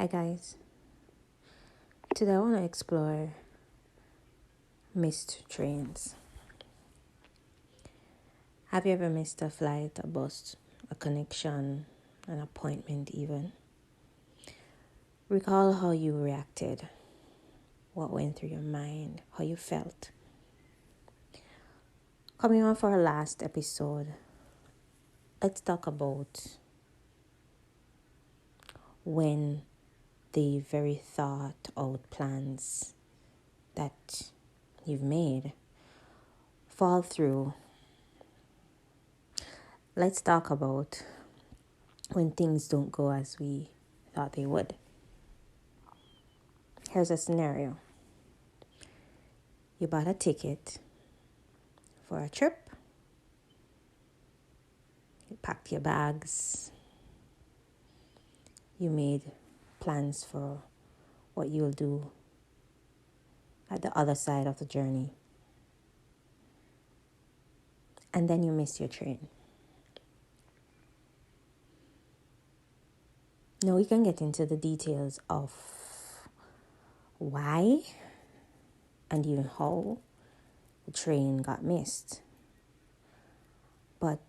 Hi guys, today I want to explore missed trains. Have you ever missed a flight, a bus, a connection, an appointment even? Recall how you reacted, what went through your mind, how you felt. Coming on for our last episode, let's talk about when the very thought out plans that you've made fall through. Let's talk about when things don't go as we thought they would. Here's a scenario. You bought a ticket for a trip. You packed your bags. You made plans for what you'll do at the other side of the journey. And then you miss your train. Now we can get into the details of why and even how the train got missed. But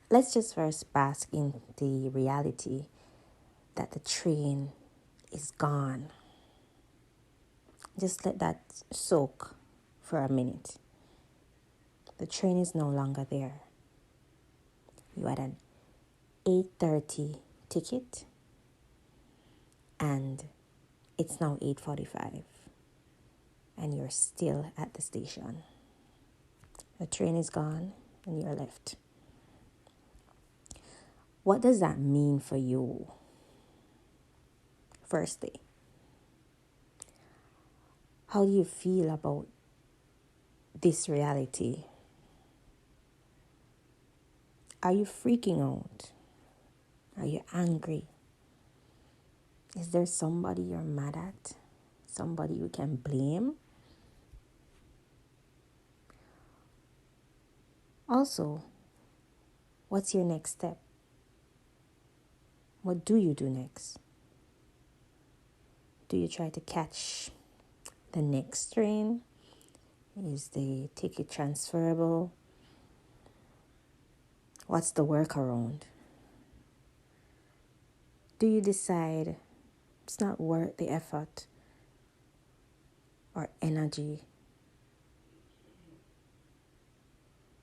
let's just first bask in the reality that the train is gone. Just let that soak for a minute. The train is no longer there. You had an 8:30 ticket and it's now 8:45 and you're still at the station. The train is gone and you're left. What does that mean for you? Firstly, how do you feel about this reality? Are you freaking out? Are you angry? Is there somebody you're mad at? Somebody you can blame? Also, what's your next step? What do you do next? Do you try to catch the next train? Is the ticket transferable? What's the workaround? Do you decide it's not worth the effort or energy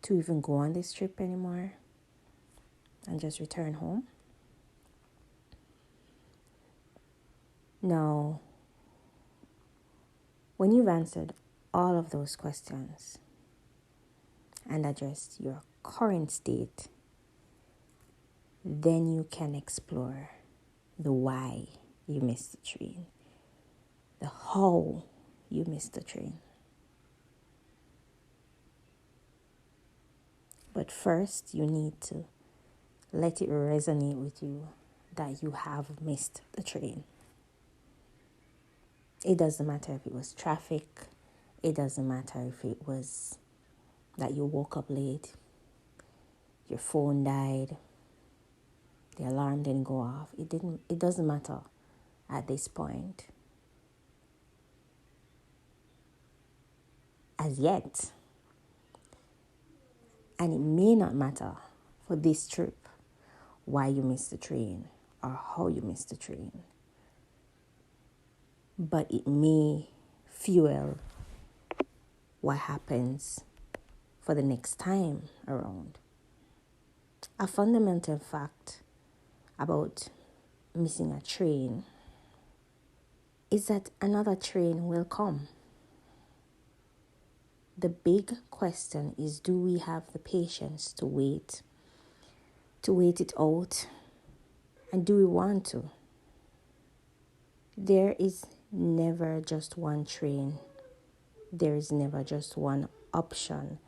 to even go on this trip anymore and just return home? Now, when you've answered all of those questions and addressed your current state, then you can explore the why you missed the train, the how you missed the train. But first, you need to let it resonate with you that you have missed the train. It doesn't matter if it was traffic. It doesn't matter if it was that you woke up late, your phone died, the alarm didn't go off. It doesn't matter at this point. As yet. And it may not matter for this trip why you missed the train or how you missed the train. But it may fuel what happens for the next time around. A fundamental fact about missing a train is that another train will come. The big question is, do we have the patience to wait it out? And do we want to? There is never just one train. There is never just one option.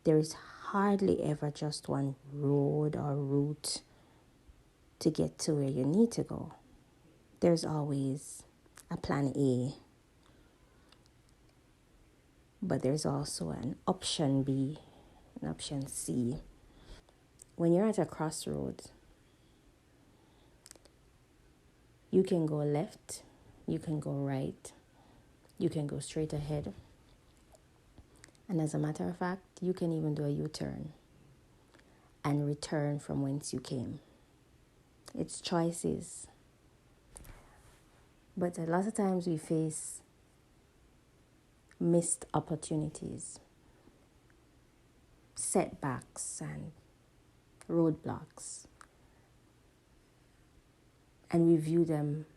There is hardly ever just one road or route to get to where you need to go. There's always a plan A. But there's also an option B, an option C. When you're at a crossroads, You can go left, you can go right, you can go straight ahead. And as a matter of fact, you can even do a U-turn and return from whence you came. It's choices. But a lot of times we face missed opportunities, setbacks, and roadblocks. And we view them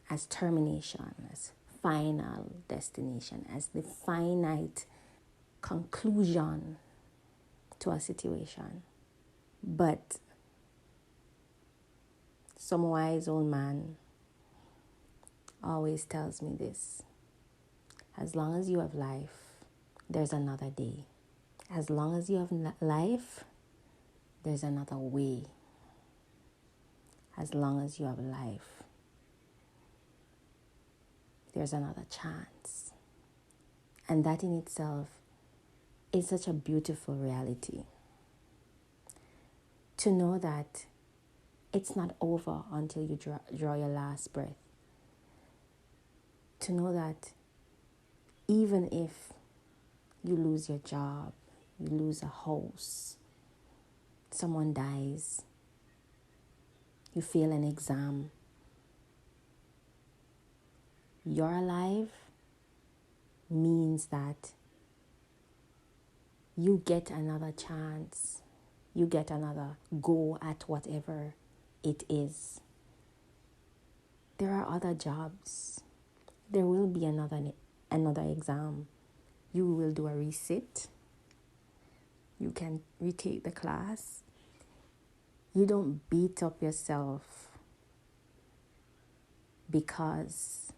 as termination, as final destination, as the finite conclusion to a situation. But some wise old man always tells me this: as long as you have life, there's another day. As long as you have life, there's another way. As long as you have life, there's another chance. And that in itself is such a beautiful reality. To know that it's not over until you draw your last breath. To know that even if you lose your job, you lose a house, someone dies, you fail an exam, you're alive means that you get another chance. You get another go at whatever it is. There are other jobs. There will be another exam. You will do a resit. You can retake the class. You don't beat up yourself because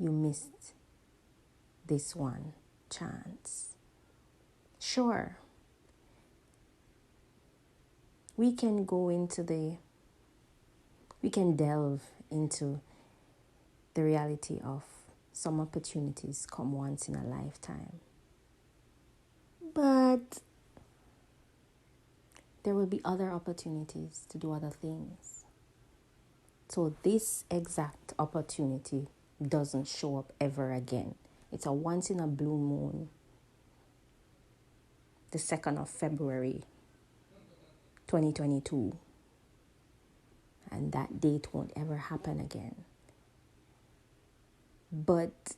you missed this one chance. Sure, we can delve into the reality of some opportunities come once in a lifetime. But there will be other opportunities to do other things. So this exact opportunity doesn't show up ever again. It's a once in a blue moon. The 2nd of February, 2022. And that date won't ever happen again. But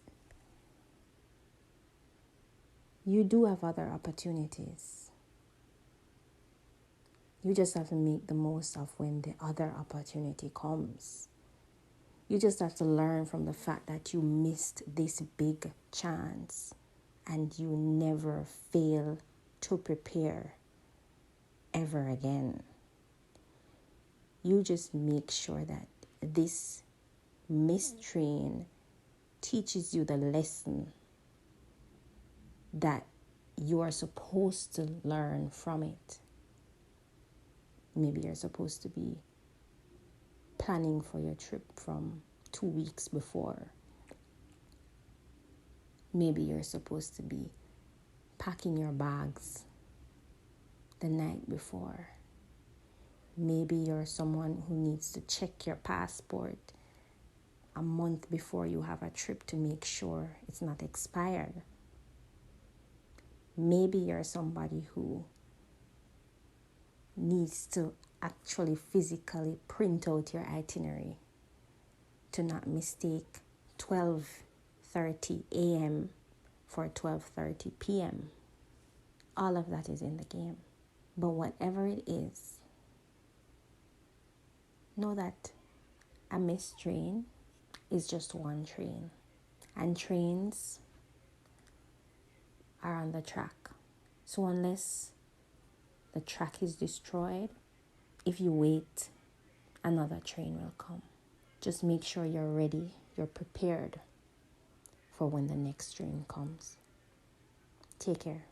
you do have other opportunities. You just have to make the most of when the other opportunity comes. You just have to learn from the fact that you missed this big chance and you never fail to prepare ever again. You just make sure that this missed train teaches you the lesson that you are supposed to learn from it. Maybe you're supposed to be planning for your trip from 2 weeks before. Maybe you're supposed to be packing your bags the night before. Maybe you're someone who needs to check your passport a month before you have a trip to make sure it's not expired. Maybe you're somebody who needs to actually physically print out your itinerary to not mistake 12:30 a.m. for 12:30 p.m. All of that is in the game. But whatever it is, know that a missed train is just one train. And trains are on the track. So unless the track is destroyed, if you wait, another train will come. Just make sure you're ready, you're prepared for when the next train comes. Take care.